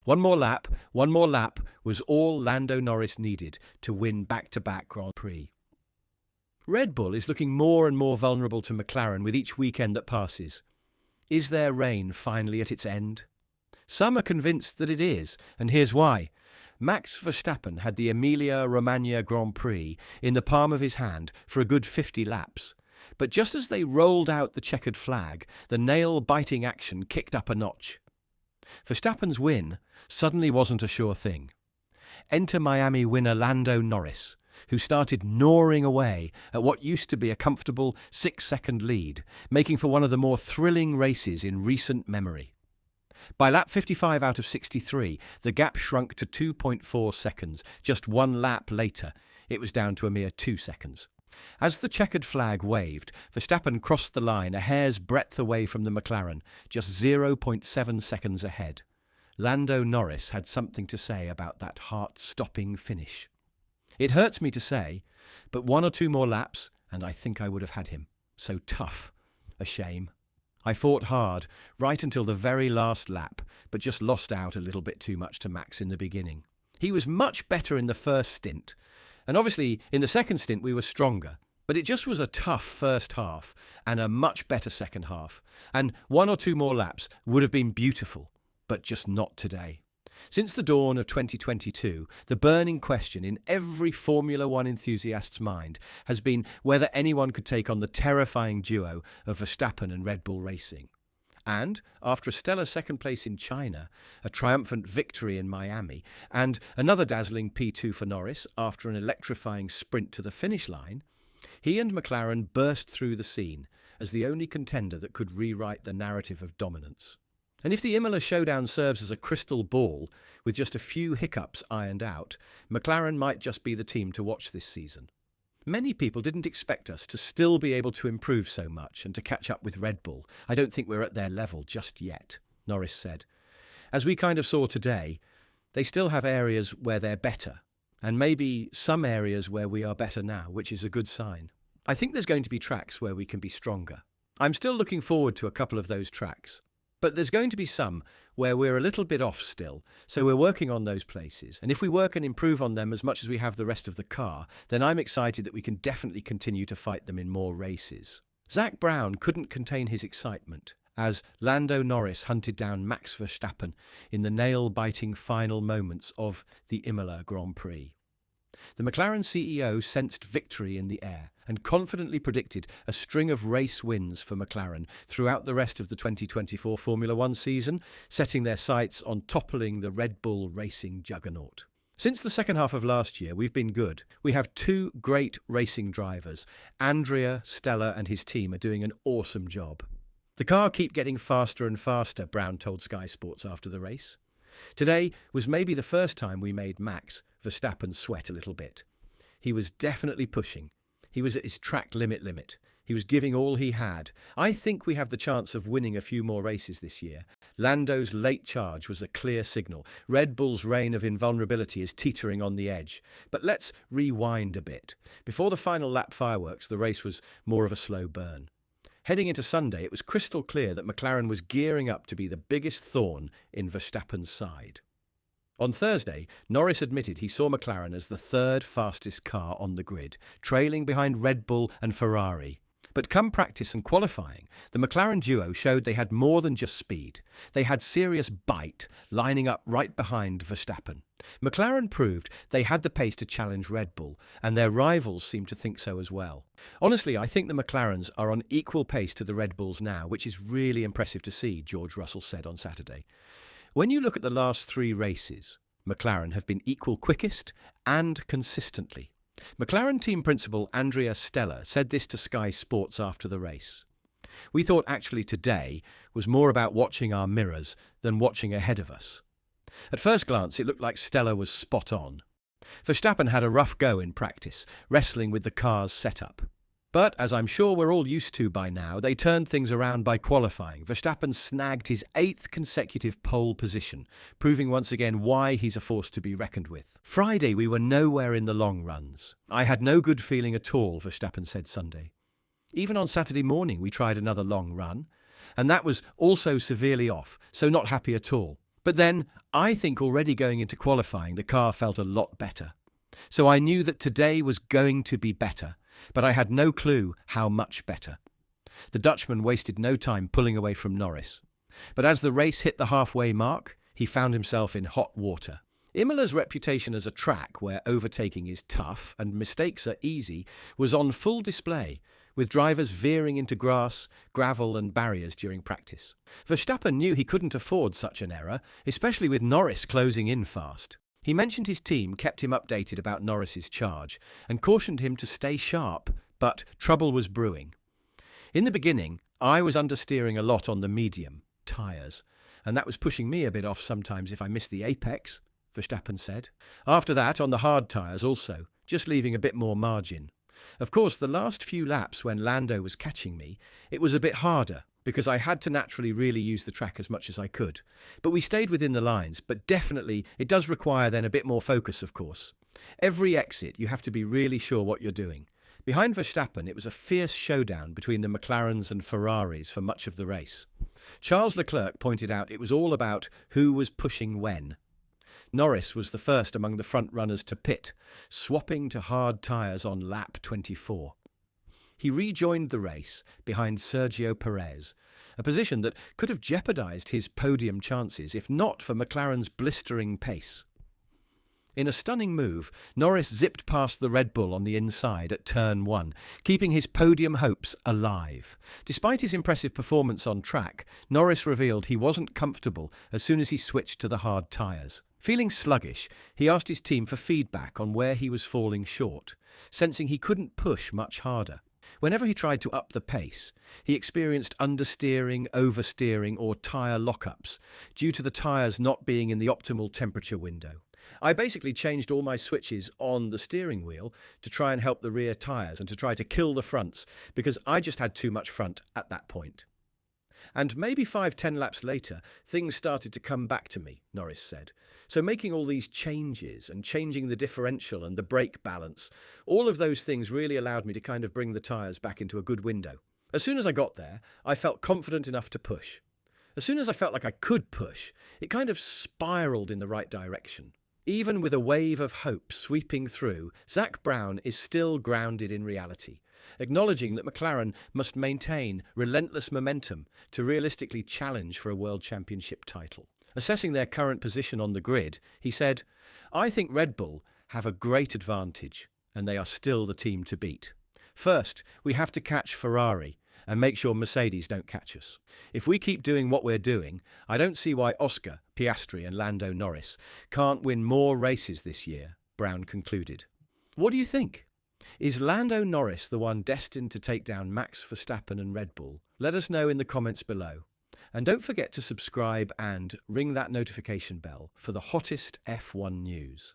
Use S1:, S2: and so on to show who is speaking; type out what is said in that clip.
S1: One more lap was all Lando Norris needed to win back-to-back Grand Prix. Red Bull is looking more and more vulnerable to McLaren with each weekend that passes. Is their reign finally at its end? Some are convinced that it is, and here's why. Max Verstappen had the Emilia-Romagna Grand Prix in the palm of his hand for a good 50 laps. But just as they rolled out the checkered flag, the nail-biting action kicked up a notch. Verstappen's win suddenly wasn't a sure thing. Enter Miami winner Lando Norris, who started gnawing away at what used to be a comfortable 6-second lead, making for one of the more thrilling races in recent memory. By lap 55 out of 63, the gap shrunk to 2.4 seconds. Just one lap later, it was down to a mere 2 seconds. As the checkered flag waved, Verstappen crossed the line a hair's breadth away from the McLaren, just 0.7 seconds ahead. Lando Norris had something to say about that heart-stopping finish. It hurts me to say, but 1 or 2 more laps, and I think I would have had him. So tough. A shame. I fought hard, right until the very last lap, but just lost out a little bit too much to Max in the beginning. He was much better in the first stint, and obviously in the second stint we were stronger, but it just was a tough first half and a much better second half, and 1 or 2 more laps would have been beautiful, but just not today. Since the dawn of 2022, the burning question in every Formula One enthusiast's mind has been whether anyone could take on the terrifying duo of Verstappen and Red Bull Racing. And, after a stellar second place in China, a triumphant victory in Miami, and another dazzling P2 for Norris after an electrifying sprint to the finish line, he and McLaren burst through the scene as the only contender that could rewrite the narrative of dominance. And if the Imola showdown serves as a crystal ball, with just a few hiccups ironed out, McLaren might just be the team to watch this season. Many people didn't expect us to still be able to improve so much and to catch up with Red Bull. I don't think we're at their level just yet, Norris said. As we kind of saw today, they still have areas where they're better, and maybe some areas where we are better now, which is a good sign. I think there's going to be tracks where we can be stronger. I'm still looking forward to a couple of those tracks. But there's going to be some where we're a little bit off still, so we're working on those places. And if we work and improve on them as much as we have the rest of the car, then I'm excited that we can definitely continue to fight them in more races. Zak Brown couldn't contain his excitement as Lando Norris hunted down Max Verstappen in the nail-biting final moments of the Imola Grand Prix. The McLaren CEO sensed victory in the air and confidently predicted a string of race wins for McLaren throughout the rest of the 2024 Formula One season, setting their sights on toppling the Red Bull racing juggernaut. Since the second half of last year, we've been good. We have 2 great racing drivers. Andrea, Stella and his team are doing an awesome job. The car keeps getting faster and faster, Brown told Sky Sports after the race. Today was maybe the first time we made Max Verstappen sweat a little bit. He was definitely pushing. He was at his track limit. He was giving all he had. I think we have the chance of winning a few more races this year. Lando's late charge was a clear signal. Red Bull's reign of invulnerability is teetering on the edge. But let's rewind a bit. Before the final lap fireworks, the race was more of a slow burn. Heading into Sunday, it was crystal clear that McLaren was gearing up to be the biggest thorn in Verstappen's side. On Thursday, Norris admitted he saw McLaren as the 3rd fastest car on the grid, trailing behind Red Bull and Ferrari. But come practice and qualifying, the McLaren duo showed they had more than just speed. They had serious bite, lining up right behind Verstappen. McLaren proved they had the pace to challenge Red Bull, and their rivals seemed to think so as well. Honestly, I think the McLarens are on equal pace to the Red Bulls now, which is really impressive to see, George Russell said on Saturday. When you look at the last 3 races, McLaren have been equal quickest and consistently. McLaren team principal Andrea Stella said this to Sky Sports after the race. We thought actually today was more about watching our mirrors than watching ahead of us. At first glance, it looked like Stella was spot on. Verstappen had a rough go in practice, wrestling with the car's setup. But, as I'm sure we're all used to by now, they turned things around by qualifying. Verstappen snagged his 8th consecutive pole position, proving once again why he's a force to be reckoned with. Friday, we were nowhere in the long runs. I had no good feeling at all, Verstappen said Sunday. Even on Saturday morning, we tried another long run, and that was also severely off, so not happy at all. But then, I think already going into qualifying, the car felt a lot better. So I knew that today was going to be better, but I had no clue how much better. The Dutchman wasted no time pulling away from Norris. But as the race hit the halfway mark, he found himself in hot water. Imola's reputation as a track where overtaking is tough and mistakes are easy was on full display, with drivers veering into grass, gravel and barriers during practice. Verstappen knew he couldn't afford such an error, especially with Norris closing in fast. He mentioned his team kept him updated about Norris's charge and cautioned him to stay sharp, but trouble was brewing. In the beginning, I was understeering a lot on the medium tyres, and that was pushing me a bit off sometimes if I missed the apex, Verstappen said. After that, on the hard tyres also, just leaving a bit more margin. Of course, the last few laps when Lando was catching me, it was a bit harder because I had to naturally really use the track as much as I could. But we stayed within the lines, but definitely it does require then a bit more focus, of course. Every exit, you have to be really sure what you're doing. Behind Verstappen, it was a fierce showdown between the McLarens and Ferraris for much of the race. Charles Leclerc pointed out it was all about who was pushing when. Norris was the first among the front runners to pit, swapping to hard tyres on lap 24. He rejoined the race behind Sergio Perez, a position that could have jeopardised his podium chances if not for McLaren's blistering pace. In a stunning move, Norris zipped past the Red Bull on the inside at turn 1, keeping his podium hopes alive. Despite his impressive performance on track, Norris revealed he wasn't comfortable as soon as he switched to the hard tyres. Feeling sluggish, he asked his team for feedback on where he was falling short, sensing he couldn't push much harder. Whenever he tried to up the pace, he experienced understeering, oversteering or tyre lockups due to the tyres not being in the optimal temperature window. I basically changed all my switches on the steering wheel to try and help the rear tyres and to try to kill the fronts because I just had too much front at that point. And maybe 5-10 laps later, things started to come back to me, Norris said. So making all these changes and changing the differential and the brake balance, all of those things really allowed me to kind of bring the tyres back into a good window. As soon as I got there, I felt confident enough to push. As soon as I felt like I could push, it kind of spiralled in the right direction. Even with a wave of hope sweeping through, Zak Brown is still grounded in reality, acknowledging that McLaren must maintain relentless momentum to realistically challenge for a World Championship title. Assessing their current position on the grid, he said, "I think Red Bull have a great advantage, and they are still the team to beat. First, we have to catch Ferrari and make sure Mercedes don't catch us. If we keep doing what we're doing, I don't see why Oscar, Piastri and Lando Norris can't win more races this year," Brown concluded. What do you think? Is Lando Norris the one destined to take down Max Verstappen and Red Bull? Let us know in the comments below. And don't forget to subscribe and ring that notification bell for the hottest F1 news.